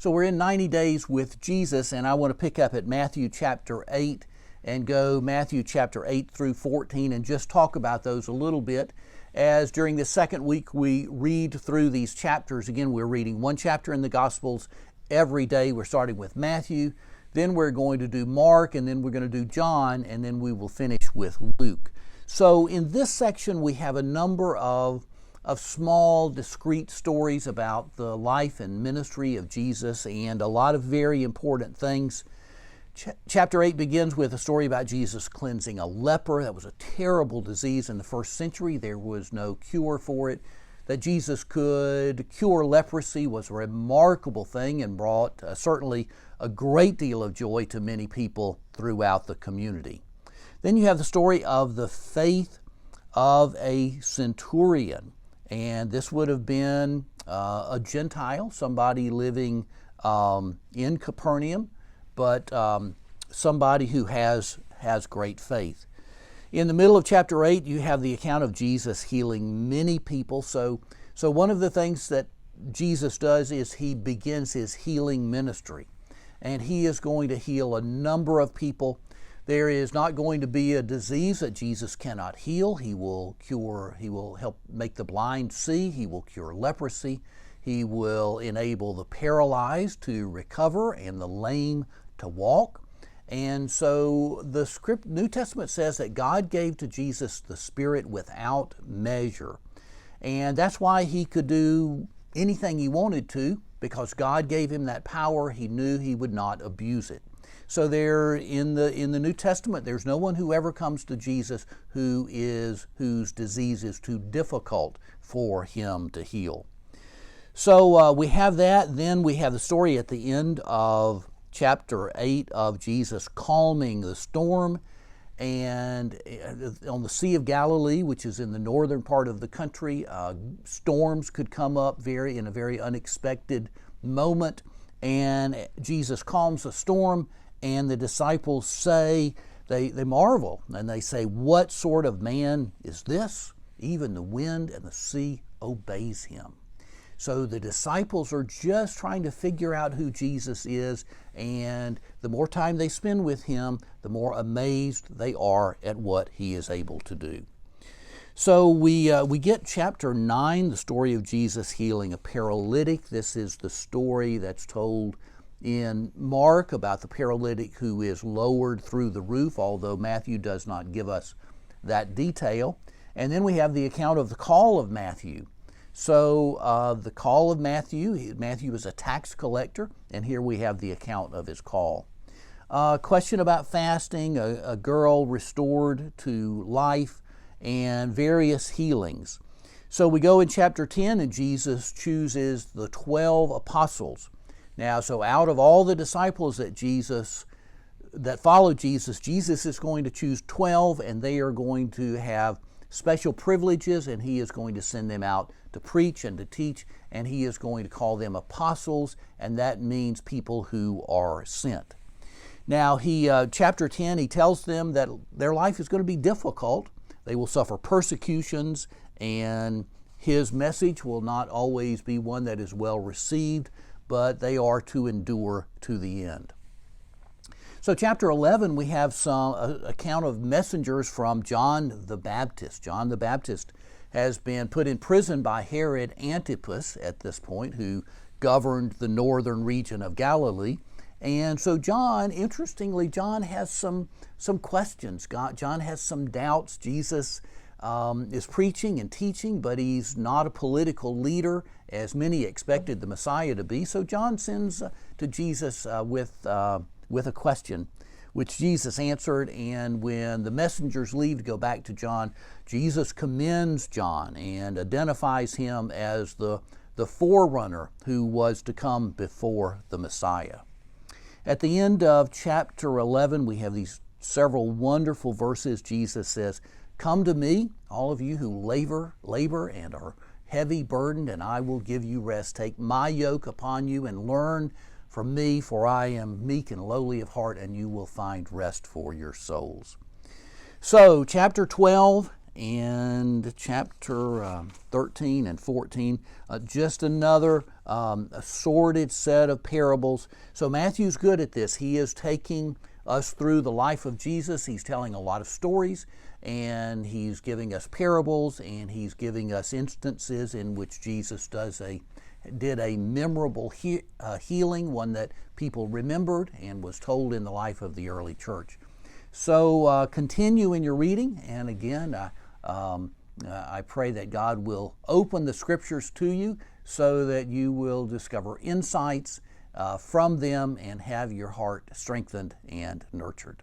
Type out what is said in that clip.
So we're in 90 days with Jesus, and I want to pick up at Matthew chapter 8 and go Matthew chapter 8 through 14 and just talk about those a little bit. As during the second week we read through these chapters, again, we're reading one chapter in the Gospels every day. We're starting with Matthew, then we're going to do Mark, and then we're going to do John, and then we will finish with Luke. So in this section we have a number of small, discrete stories about the life and ministry of Jesus and a lot of very important things. Chapter 8 begins with a story about Jesus cleansing a leper. That was a terrible disease in the first century. There was no cure for it. That Jesus could cure leprosy was a remarkable thing and brought certainly a great deal of joy to many people throughout the community. Then you have the story of the faith of a centurion. And this would have been a Gentile, somebody living in Capernaum, but somebody who has great faith. In the middle of chapter 8, you have the account of Jesus healing many people. So one of the things that Jesus does is he begins his healing ministry. And he is going to heal a number of people. There is not going to be a disease that Jesus cannot heal. He will help make the blind see. He will cure leprosy. He will enable the paralyzed to recover and the lame to walk. And so the New Testament says that God gave to Jesus the Spirit without measure. And that's why he could do anything he wanted to, because God gave him that power. He knew he would not abuse it. So there in the New Testament, there's no one who ever comes to Jesus whose disease is too difficult for him to heal. So we have that. Then we have the story at the end of chapter 8 of Jesus calming the storm. And on the Sea of Galilee, which is in the northern part of the country, storms could come up in a very unexpected moment. And Jesus calms the storm. And the disciples say, they marvel, and they say, "What sort of man is this? Even the wind and the sea obeys him." So the disciples are just trying to figure out who Jesus is, and the more time they spend with him, the more amazed they are at what he is able to do. So we get chapter 9, the story of Jesus healing a paralytic. This is the story that's told in Mark about the paralytic who is lowered through the roof, although Matthew does not give us that detail. And then we have the account of the call of Matthew. So the call of Matthew is a tax collector, and here we have the account of his call. Question about fasting, a girl restored to life, and various healings. So we go in chapter 10, and Jesus chooses the 12 apostles. Now, so out of all the disciples that followed Jesus, Jesus is going to choose 12, and they are going to have special privileges, and he is going to send them out to preach and to teach, and he is going to call them apostles, and that means people who are sent. Now, chapter 10, he tells them that their life is going to be difficult. They will suffer persecutions, and his message will not always be one that is well received, but they are to endure to the end. So chapter 11, we have some account of messengers from John the Baptist. John the Baptist has been put in prison by Herod Antipas at this point, who governed the northern region of Galilee. And so interestingly, John has some questions. John has some doubts. Jesus is preaching and teaching, but he's not a political leader, as many expected the Messiah to be. So John sends to Jesus with a question, which Jesus answered. And when the messengers leave to go back to John, Jesus commends John and identifies him as the forerunner who was to come before the Messiah. At the end of chapter 11, we have these several wonderful verses. Jesus says, "Come to me, all of you who labor and are heavy burdened, and I will give you rest. Take my yoke upon you and learn from me, for I am meek and lowly of heart, and you will find rest for your souls." So, chapter 12 and chapter 13 and 14, just another assorted set of parables. So Matthew's good at this. He is taking us through the life of Jesus. He's telling a lot of stories, and he's giving us parables, and he's giving us instances in which Jesus did a memorable healing, one that people remembered and was told in the life of the early church. So continue in your reading, and again, I pray that God will open the Scriptures to you so that you will discover insights from them and have your heart strengthened and nurtured.